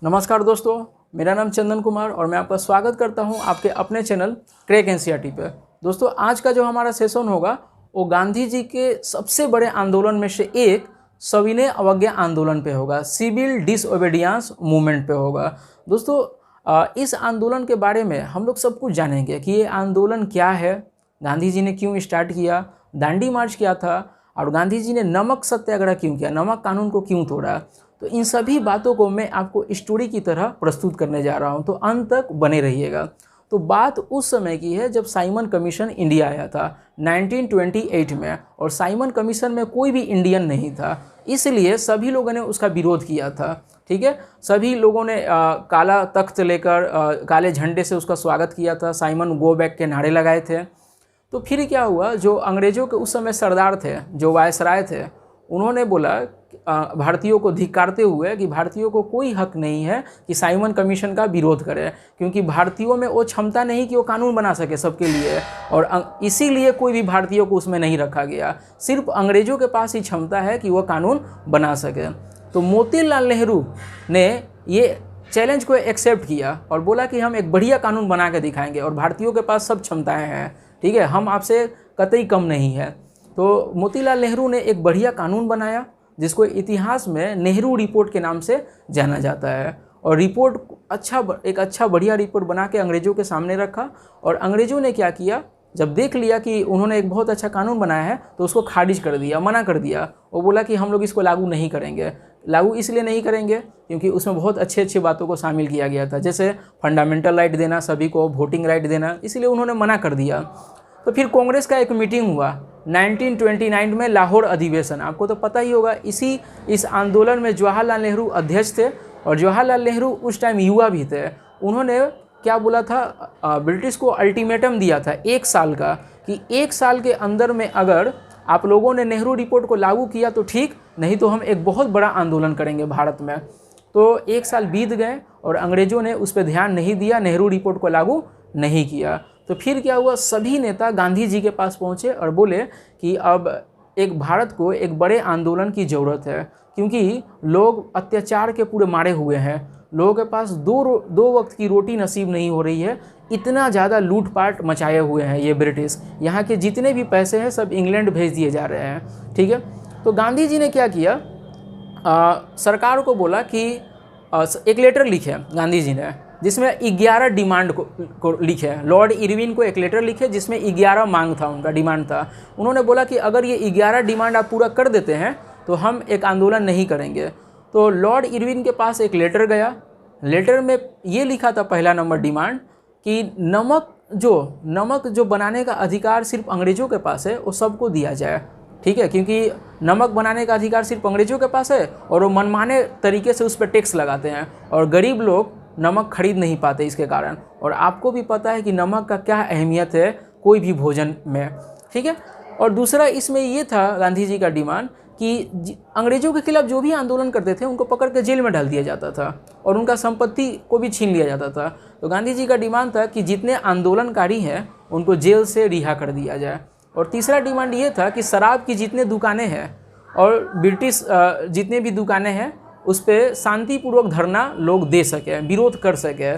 नमस्कार दोस्तों, मेरा नाम चंदन कुमार और मैं आपका स्वागत करता हूं आपके अपने चैनल क्रैक एनसीईआरटी पे। दोस्तों, आज का जो हमारा सेशन होगा वो गांधी जी के सबसे बड़े आंदोलन में से एक सविनय अवज्ञा आंदोलन पे होगा, सिविल डिसओबीडियंस मूवमेंट पे होगा। दोस्तों, इस आंदोलन के बारे में हम लोग सब कुछ जानेंगे कि ये आंदोलन क्या है, गांधी जी ने क्यों स्टार्ट किया, दांडी मार्च क्या था और गांधी जी ने नमक सत्याग्रह क्यों किया, नमक कानून को क्यों तोड़ा। तो इन सभी बातों को मैं आपको स्टोरी की तरह प्रस्तुत करने जा रहा हूं, तो अंत तक बने रहिएगा। तो बात उस समय की है जब साइमन कमीशन इंडिया आया था 1928 में, और साइमन कमीशन में कोई भी इंडियन नहीं था, इसलिए सभी लोगों ने उसका विरोध किया था। ठीक है, सभी लोगों ने काला तख्त लेकर काले झंडे से उसका स्वागत किया था, साइमन गो बैक के नारे लगाए थे। तो फिर क्या हुआ, जो अंग्रेज़ों के उस समय सरदार थे, जो वायसराय थे, उन्होंने बोला भारतीयों को धिक्कारते हुए कि भारतीयों को कोई हक नहीं है कि साइमन कमीशन का विरोध करे, क्योंकि भारतीयों में वो क्षमता नहीं कि वो कानून बना सके सबके लिए, और इसीलिए कोई भी भारतीयों को उसमें नहीं रखा गया। सिर्फ अंग्रेज़ों के पास ही क्षमता है कि वह कानून बना सके। तो मोतीलाल नेहरू ने ये चैलेंज को एक्सेप्ट किया और बोला कि हम एक बढ़िया कानून बना के दिखाएंगे और भारतीयों के पास सब क्षमताएँ हैं, ठीक है, हम आपसे कतई कम नहीं है। तो मोतीलाल नेहरू ने एक बढ़िया कानून बनाया जिसको इतिहास में नेहरू रिपोर्ट के नाम से जाना जाता है, और रिपोर्ट एक अच्छा बढ़िया रिपोर्ट बना के अंग्रेज़ों के सामने रखा। और अंग्रेज़ों ने क्या किया, जब देख लिया कि उन्होंने एक बहुत अच्छा कानून बनाया है तो उसको खारिज कर दिया, मना कर दिया। वो बोला कि हम लोग इसको लागू नहीं करेंगे। लागू इसलिए नहीं करेंगे क्योंकि उसमें बहुत अच्छी बातों को शामिल किया गया था, जैसे फंडामेंटल राइट देना, सभी को वोटिंग राइट देना, इसलिए उन्होंने मना कर दिया। तो फिर कांग्रेस का एक मीटिंग हुआ 1929 में, लाहौर अधिवेशन, आपको तो पता ही होगा। इस आंदोलन में जवाहरलाल नेहरू अध्यक्ष थे, और जवाहरलाल नेहरू उस टाइम युवा भी थे। उन्होंने क्या बोला था, ब्रिटिश को अल्टीमेटम दिया था 1 साल का, कि 1 साल के अंदर में अगर आप लोगों ने नेहरू रिपोर्ट को लागू किया तो ठीक, नहीं तो हम एक बहुत बड़ा आंदोलन करेंगे भारत में। तो 1 साल बीत गए और अंग्रेज़ों ने उस पर ध्यान नहीं दिया, नेहरू रिपोर्ट को लागू नहीं किया। तो फिर क्या हुआ, सभी नेता गांधी जी के पास पहुंचे और बोले कि अब एक भारत को एक बड़े आंदोलन की ज़रूरत है, क्योंकि लोग अत्याचार के पूरे मारे हुए हैं, लोगों के पास दो वक्त की रोटी नसीब नहीं हो रही है, इतना ज़्यादा लूटपाट मचाए हुए हैं ये ब्रिटिश, यहाँ के जितने भी पैसे हैं सब इंग्लैंड भेज दिए जा रहे हैं। ठीक है, तो गांधी जी ने क्या किया, सरकार को बोला कि एक लेटर लिखे गांधी जी ने, जिसमें 11 डिमांड को लिखे। लॉर्ड इरविन को एक लेटर लिखे जिसमें 11 मांग था, उनका डिमांड था। उन्होंने बोला कि अगर ये 11 डिमांड आप पूरा कर देते हैं तो हम एक आंदोलन नहीं करेंगे। तो लॉर्ड इरविन के पास एक लेटर गया, लेटर में ये लिखा था पहला नंबर डिमांड कि नमक जो बनाने का अधिकार सिर्फ अंग्रेज़ों के पास है वो सबको दिया जाए। ठीक है, क्योंकि नमक बनाने का अधिकार सिर्फ अंग्रेज़ों के पास है और वो मनमाने तरीके से उस पर टैक्स लगाते हैं, और गरीब लोग नमक खरीद नहीं पाते इसके कारण। और आपको भी पता है कि नमक का क्या अहमियत है कोई भी भोजन में। ठीक है, और दूसरा इसमें ये था गांधी जी का डिमांड कि अंग्रेज़ों के खिलाफ जो भी आंदोलन करते थे उनको पकड़ के जेल में डाल दिया जाता था और उनका संपत्ति को भी छीन लिया जाता था। तो गांधी जी का डिमांड था कि जितने आंदोलनकारी हैं उनको जेल से रिहा कर दिया जाए। और तीसरा डिमांड ये था कि शराब की जितने दुकानें हैं और ब्रिटिश जितने भी दुकानें हैं उस पर शांतिपूर्वक धरना लोग दे सके, विरोध कर सके।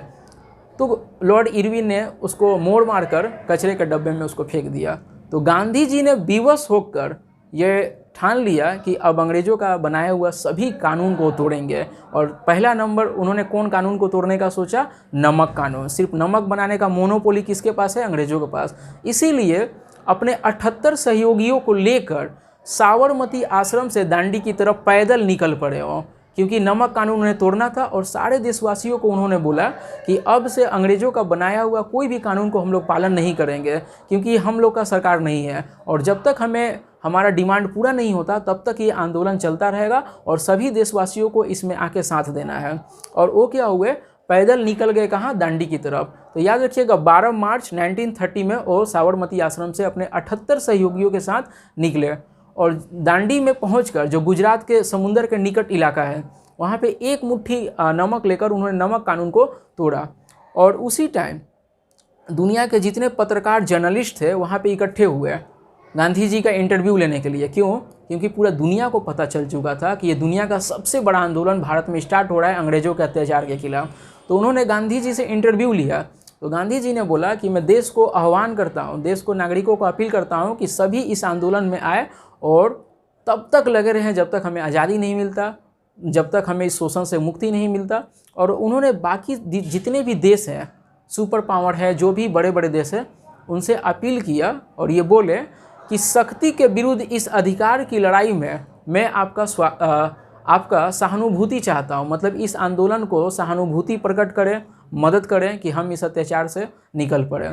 तो लॉर्ड इरविन ने उसको मोड़ मारकर कचरे के डब्बे में उसको फेंक दिया। तो गांधी जी ने विवश होकर ये ठान लिया कि अब अंग्रेज़ों का बनाया हुआ सभी कानून को तोड़ेंगे। और पहला नंबर उन्होंने कौन कानून को तोड़ने का सोचा, नमक कानून। सिर्फ नमक बनाने का मोनोपोली किसके पास है, अंग्रेज़ों के पास। इसीलिए अपने 78 सहयोगियों को लेकर साबरमती आश्रम से दांडी की तरफ पैदल निकल पड़े हो, क्योंकि नमक कानून उन्हें तोड़ना था। और सारे देशवासियों को उन्होंने बोला कि अब से अंग्रेज़ों का बनाया हुआ कोई भी कानून को हम लोग पालन नहीं करेंगे, क्योंकि हम लोग का सरकार नहीं है, और जब तक हमारा डिमांड पूरा नहीं होता तब तक ये आंदोलन चलता रहेगा और सभी देशवासियों को इसमें आके साथ देना है। और वो क्या हुए, पैदल निकल गए कहाँ, दांडी की तरफ। तो याद रखिएगा 12 मार्च 1930 में वो साबरमती आश्रम से अपने 78 सहयोगियों के साथ निकले, और दांडी में पहुंचकर, जो गुजरात के समुंदर के निकट इलाका है, वहाँ पे एक मुट्ठी नमक लेकर उन्होंने नमक कानून को तोड़ा। और उसी टाइम दुनिया के जितने पत्रकार जर्नलिस्ट थे वहाँ पे इकट्ठे हुए गांधी जी का इंटरव्यू लेने के लिए। क्यों, क्योंकि पूरा दुनिया को पता चल चुका था कि ये दुनिया का सबसे बड़ा आंदोलन भारत में स्टार्ट हो रहा है अंग्रेज़ों के अत्याचार के खिलाफ। तो उन्होंने गांधी जी से इंटरव्यू लिया। तो गांधी जी ने बोला कि मैं देश को आह्वान करता हूँ, देश को, नागरिकों को अपील करता हूँ कि सभी इस आंदोलन में आए और तब तक लगे रहें जब तक हमें आज़ादी नहीं मिलता, जब तक हमें इस शोषण से मुक्ति नहीं मिलता। और उन्होंने बाकी जितने भी देश हैं, सुपर पावर है, जो भी बड़े बड़े देश हैं, उनसे अपील किया और ये बोले कि शक्ति के विरुद्ध इस अधिकार की लड़ाई में मैं आपका सहानुभूति चाहता हूँ। मतलब इस आंदोलन को सहानुभूति प्रकट करें, मदद करें कि हम इस अत्याचार से निकल पड़े।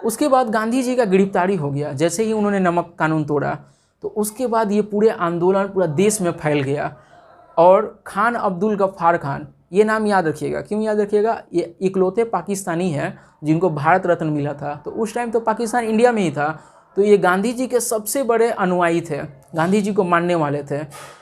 उसके बाद गांधी जी का गिरफ्तारी हो गया जैसे ही उन्होंने नमक कानून तोड़ा। तो उसके बाद ये पूरे आंदोलन पूरा देश में फैल गया। और खान अब्दुल गफ्फार खान, ये नाम याद रखिएगा। क्यों याद रखिएगा? ये इकलौते पाकिस्तानी हैं जिनको भारत रत्न मिला था। तो उस टाइम तो पाकिस्तान इंडिया में ही था। तो ये गांधी जी के सबसे बड़े अनुयायी थे, गांधी जी को मानने वाले थे।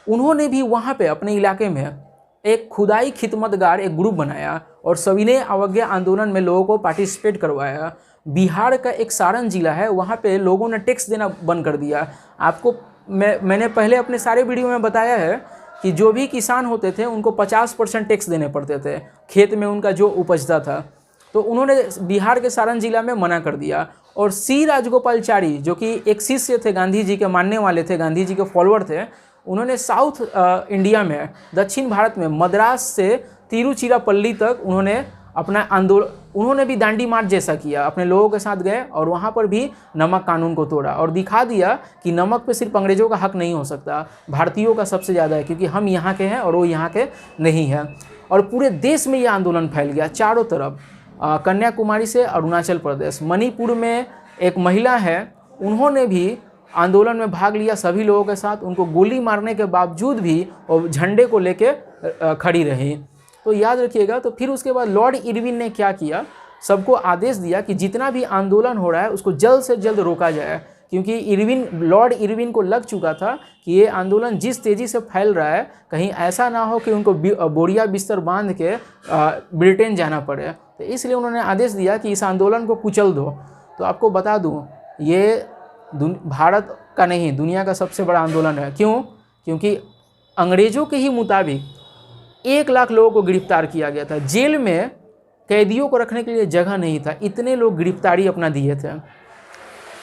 उन्होंने भी वहाँ पे अपने इलाके में एक खुदाई खिदमतगार एक ग्रुप बनाया और सविनय अवज्ञा आंदोलन में लोगों को पार्टिसिपेट करवाया। बिहार का एक सारण जिला है, वहाँ पे लोगों ने टैक्स देना बंद कर दिया। आपको मैंने पहले अपने सारे वीडियो में बताया है कि जो भी किसान होते थे उनको 50% टैक्स देने पड़ते थे खेत में उनका जो उपजता था। तो उन्होंने बिहार के सारण जिला में मना कर दिया। और सी राजगोपालचारी, जो कि एक शिष्य थे, गांधी जी के मानने वाले थे, गांधी जी के फॉलोअर थे, उन्होंने साउथ इंडिया में, दक्षिण भारत में, मद्रास से तिरुचिरापल्ली तक उन्होंने अपना आंदोलन, उन्होंने भी दांडी मार्च जैसा किया, अपने लोगों के साथ गए और वहाँ पर भी नमक कानून को तोड़ा और दिखा दिया कि नमक पे सिर्फ अंग्रेज़ों का हक नहीं हो सकता, भारतीयों का सबसे ज़्यादा है, क्योंकि हम यहाँ के हैं और वो यहाँ के नहीं हैं। और पूरे देश में ये आंदोलन फैल गया चारों तरफ, कन्याकुमारी से अरुणाचल प्रदेश, मणिपुर में एक महिला है, उन्होंने भी आंदोलन में भाग लिया सभी लोगों के साथ। उनको गोली मारने के बावजूद भी वो झंडे को लेके खड़ी रही। तो याद रखिएगा। तो फिर उसके बाद लॉर्ड इरविन ने क्या किया, सबको आदेश दिया कि जितना भी आंदोलन हो रहा है उसको जल्द से जल्द रोका जाए, क्योंकि लॉर्ड इरविन को लग चुका था कि ये आंदोलन जिस तेज़ी से फैल रहा है, कहीं ऐसा ना हो कि उनको बोरिया बिस्तर बांध के ब्रिटेन जाना पड़े। तो इसलिए उन्होंने आदेश दिया कि इस आंदोलन को कुचल दो। तो आपको बता दूं, ये भारत का नहीं, दुनिया का सबसे बड़ा आंदोलन है। क्यों? क्योंकि अंग्रेज़ों के ही मुताबिक 1 लाख लोगों को गिरफ्तार किया गया था। जेल में कैदियों को रखने के लिए जगह नहीं था, इतने लोग गिरफ्तारी अपना दिए थे,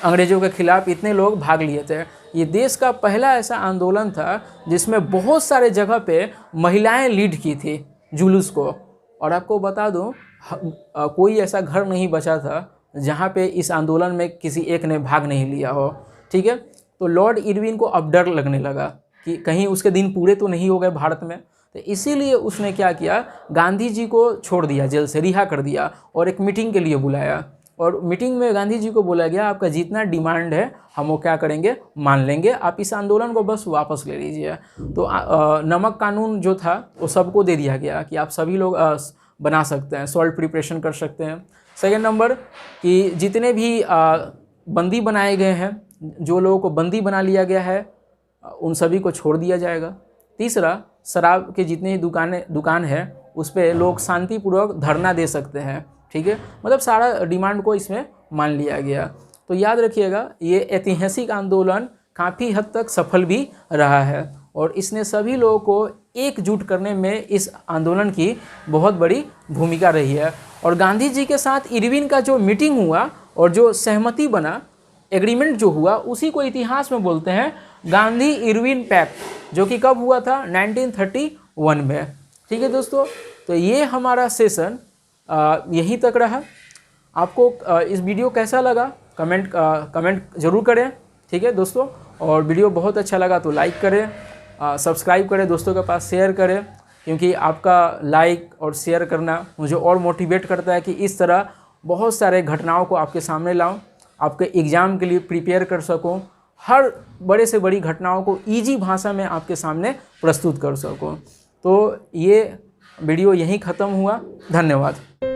अंग्रेज़ों के खिलाफ इतने लोग भाग लिए थे। ये देश का पहला ऐसा आंदोलन था जिसमें बहुत सारे जगह पे महिलाएं लीड की थी जुलूस को। और आपको बता दूं, कोई ऐसा घर नहीं बचा था जहाँ पे इस आंदोलन में किसी एक ने भाग नहीं लिया हो। ठीक है। तो लॉर्ड इरविन को अब डर लगने लगा कि कहीं उसके दिन पूरे तो नहीं हो गए भारत में। तो इसीलिए उसने क्या किया, गांधी जी को छोड़ दिया, जेल से रिहा कर दिया और एक मीटिंग के लिए बुलाया। और मीटिंग में गांधी जी को बोला गया, आपका जितना डिमांड है हम वो क्या करेंगे, मान लेंगे, आप इस आंदोलन को बस वापस ले लीजिए। तो नमक कानून जो था वो सबको दे दिया गया कि आप सभी लोग बना सकते हैं, सॉल्ट प्रिपरेशन कर सकते हैं। सेकेंड नंबर कि जितने भी बंदी बनाए गए हैं, जो लोगों को बंदी बना लिया गया है, उन सभी को छोड़ दिया जाएगा। तीसरा, शराब के जितने दुकान है उस पर लोग शांतिपूर्वक धरना दे सकते हैं। ठीक है। मतलब सारा डिमांड को इसमें मान लिया गया। तो याद रखिएगा, ये ऐतिहासिक आंदोलन काफ़ी हद तक सफल भी रहा है और इसने सभी लोगों को एकजुट करने में इस आंदोलन की बहुत बड़ी भूमिका रही है। और गांधी जी के साथ इरविन का जो मीटिंग हुआ और जो सहमति बना, एग्रीमेंट जो हुआ, उसी को इतिहास में बोलते हैं गांधी इरविन पैक्ट, जो कि कब हुआ था, 1931 में। ठीक है दोस्तों। तो ये हमारा सेशन यहीं तक रहा। आपको इस वीडियो कैसा लगा कमेंट ज़रूर करें। ठीक है दोस्तों। और वीडियो बहुत अच्छा लगा तो लाइक करें, सब्सक्राइब करें, दोस्तों के पास शेयर करें, क्योंकि आपका लाइक और शेयर करना मुझे और मोटिवेट करता है कि इस तरह बहुत सारे घटनाओं को आपके सामने लाऊं, आपके एग्ज़ाम के लिए प्रिपेयर कर सकूं, हर बड़े से बड़ी घटनाओं को ईजी भाषा में आपके सामने प्रस्तुत कर सकूं। तो ये वीडियो यहीं ख़त्म हुआ। धन्यवाद।